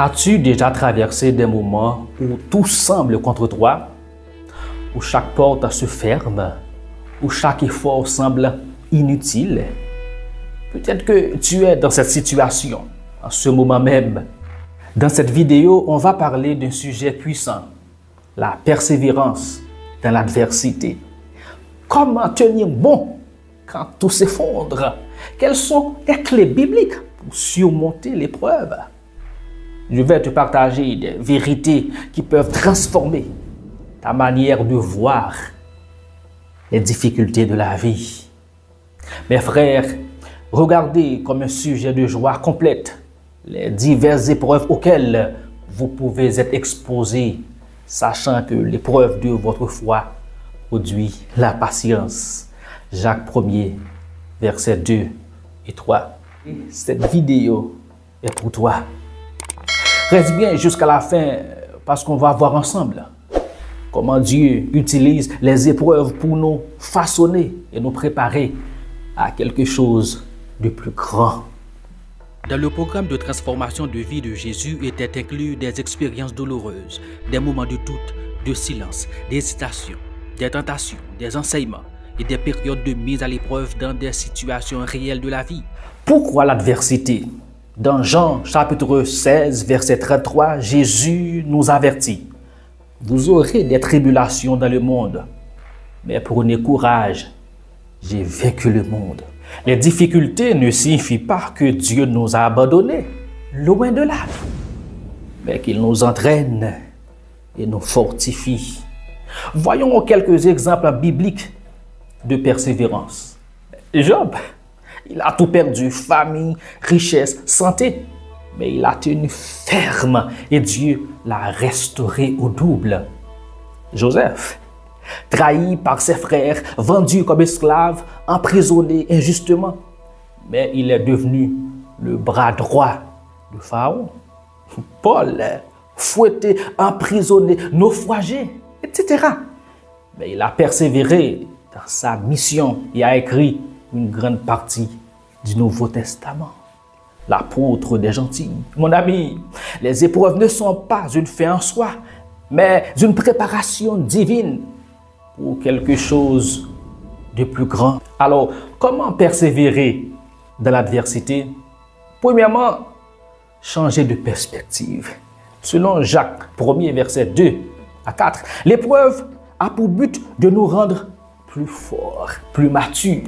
As-tu déjà traversé des moments où tout semble contre toi, où chaque porte se ferme, où chaque effort semble inutile? Peut-être que tu es dans cette situation en ce moment même. Dans cette vidéo, on va parler d'un sujet puissant, la persévérance dans l'adversité. Comment tenir bon quand tout s'effondre? Quelles sont les clés bibliques pour surmonter l'épreuve? Je vais te partager des vérités qui peuvent transformer ta manière de voir les difficultés de la vie. Mes frères, regardez comme un sujet de joie complète les diverses épreuves auxquelles vous pouvez être exposés, sachant que l'épreuve de votre foi produit la patience. Jacques 1er, versets 2 et 3. Cette vidéo est pour toi. Reste bien jusqu'à la fin parce qu'on va voir ensemble comment Dieu utilise les épreuves pour nous façonner et nous préparer à quelque chose de plus grand. Dans le programme de transformation de vie de Jésus étaient inclus des expériences douloureuses, des moments de doute, de silence, d'hésitation, des tentations, des enseignements et des périodes de mise à l'épreuve dans des situations réelles de la vie. Pourquoi l'adversité? Dans Jean chapitre 16, verset 33, Jésus nous avertit. Vous aurez des tribulations dans le monde, mais prenez courage, j'ai vaincu le monde. Les difficultés ne signifient pas que Dieu nous a abandonnés, loin de là, mais qu'il nous entraîne et nous fortifie. Voyons quelques exemples bibliques de persévérance. Job, il a tout perdu, famille, richesse, santé, mais il a tenu ferme et Dieu l'a restauré au double. Joseph, trahi par ses frères, vendu comme esclave, emprisonné injustement, mais il est devenu le bras droit de Pharaon. Paul, fouetté, emprisonné, naufragé, etc. Mais il a persévéré dans sa mission et a écrit une grande partie du Nouveau Testament. L'apôtre des gentils. Mon ami, les épreuves ne sont pas une fin en soi, mais une préparation divine pour quelque chose de plus grand. Alors, comment persévérer dans l'adversité? Premièrement, changer de perspective. Selon Jacques 1er, verset 2 à 4, l'épreuve a pour but de nous rendre plus forts, plus matures.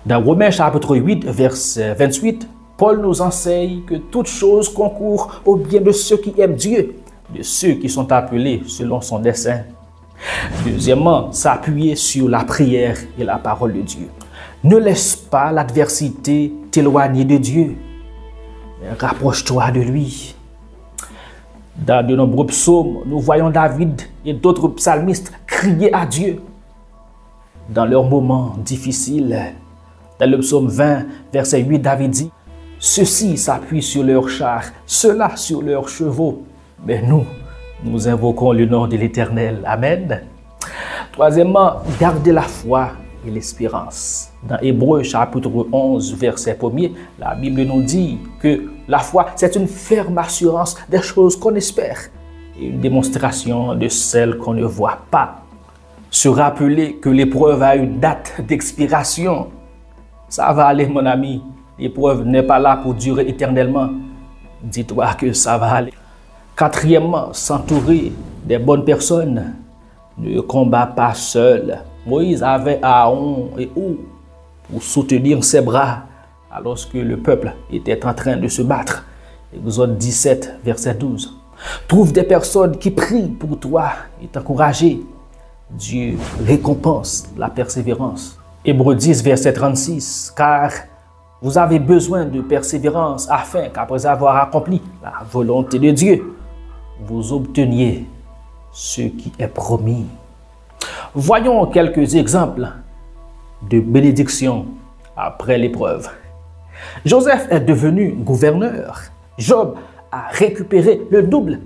Dans Romains chapitre 8, verset 28, Paul nous enseigne que toute chose concourt au bien de ceux qui aiment Dieu, de ceux qui sont appelés selon son dessein. Deuxièmement, s'appuyer sur la prière et la parole de Dieu. Ne laisse pas l'adversité t'éloigner de Dieu, mais rapproche-toi de lui. Dans de nombreux psaumes, nous voyons David et d'autres psalmistes crier à Dieu dans leurs moments difficiles. Dans le psaume 20, verset 8, David dit: « Ceux-ci s'appuient sur leurs chars, ceux-là sur leurs chevaux, mais nous invoquons le nom de l'Éternel. » Amen. Troisièmement, garder la foi et l'espérance. Dans Hébreux chapitre 11, verset 1er, la Bible nous dit que la foi, c'est une ferme assurance des choses qu'on espère et une démonstration de celles qu'on ne voit pas. Se rappeler que l'épreuve a une date d'expiration. Ça va aller, mon ami. L'épreuve n'est pas là pour durer éternellement. Dis-toi que ça va aller. Quatrièmement, s'entourer des bonnes personnes. Ne combat pas seul. Moïse avait Aaron et Hur pour soutenir ses bras alors que le peuple était en train de se battre. Exode 17, verset 12. Trouve des personnes qui prient pour toi et t'encourager. Dieu récompense la persévérance. Hébreux 10, verset 36. Car vous avez besoin de persévérance afin qu'après avoir accompli la volonté de Dieu, vous obteniez ce qui est promis. Voyons quelques exemples de bénédiction après l'épreuve. Joseph est devenu gouverneur. Job a récupéré le double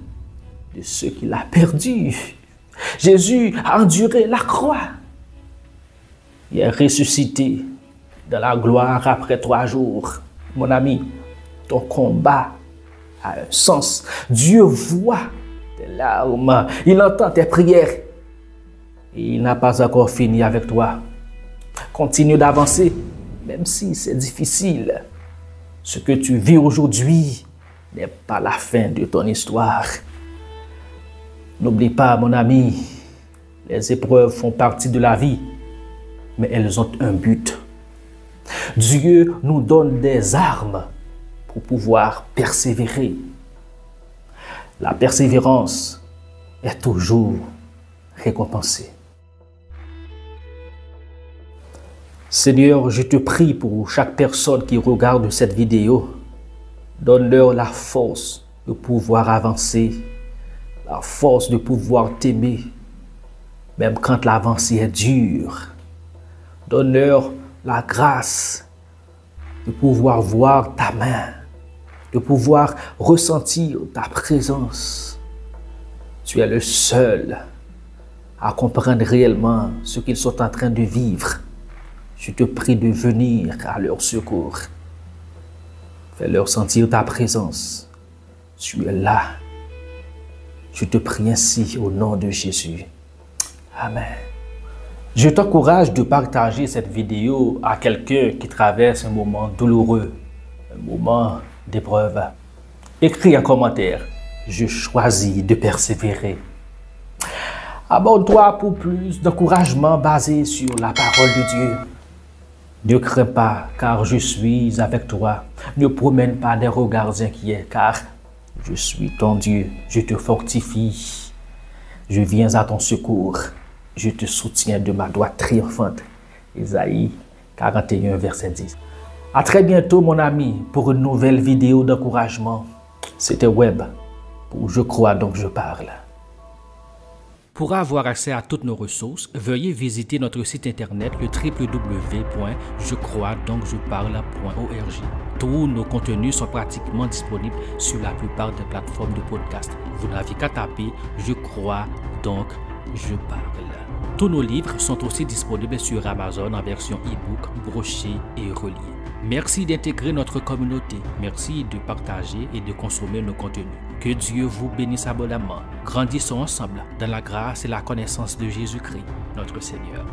de ce qu'il a perdu. Jésus a enduré la croix. Il est ressuscité dans la gloire après 3 jours. Mon ami, ton combat a un sens. Dieu voit tes larmes, il entend tes prières. Et il n'a pas encore fini avec toi. Continue d'avancer, même si c'est difficile. Ce que tu vis aujourd'hui n'est pas la fin de ton histoire. N'oublie pas, mon ami, les épreuves font partie de la vie, mais elles ont un but. Dieu nous donne des armes pour pouvoir persévérer. La persévérance est toujours récompensée. Seigneur, je te prie pour chaque personne qui regarde cette vidéo. Donne-leur la force de pouvoir avancer, la force de pouvoir t'aimer, même quand l'avancée est dure. Donne-leur la grâce de pouvoir voir ta main, de pouvoir ressentir ta présence. Tu es le seul à comprendre réellement ce qu'ils sont en train de vivre. Je te prie de venir à leur secours. Fais-leur sentir ta présence. Tu es là. Je te prie ainsi au nom de Jésus. Amen. Je t'encourage de partager cette vidéo à quelqu'un qui traverse un moment douloureux, un moment d'épreuve. Écris un commentaire. Je choisis de persévérer. Abonne-toi pour plus d'encouragement basé sur la parole de Dieu. Ne crains pas, car je suis avec toi. Ne promène pas des regards inquiets, car je suis ton Dieu. Je te fortifie. Je viens à ton secours. Je te soutiens de ma droite triomphante. Ésaïe 41, verset 10. À très bientôt, mon ami, pour une nouvelle vidéo d'encouragement. C'était Web, pour Je crois donc je parle. Pour avoir accès à toutes nos ressources, veuillez visiter notre site internet le www.jecroisdoncjeparle.org. Tous nos contenus sont pratiquement disponibles sur la plupart des plateformes de podcast. Vous n'avez qu'à taper « Je crois donc je parle ». Tous nos livres sont aussi disponibles sur Amazon en version e-book, broché et relié. Merci d'intégrer notre communauté. Merci de partager et de consommer nos contenus. Que Dieu vous bénisse abondamment. Grandissons ensemble dans la grâce et la connaissance de Jésus-Christ, notre Seigneur.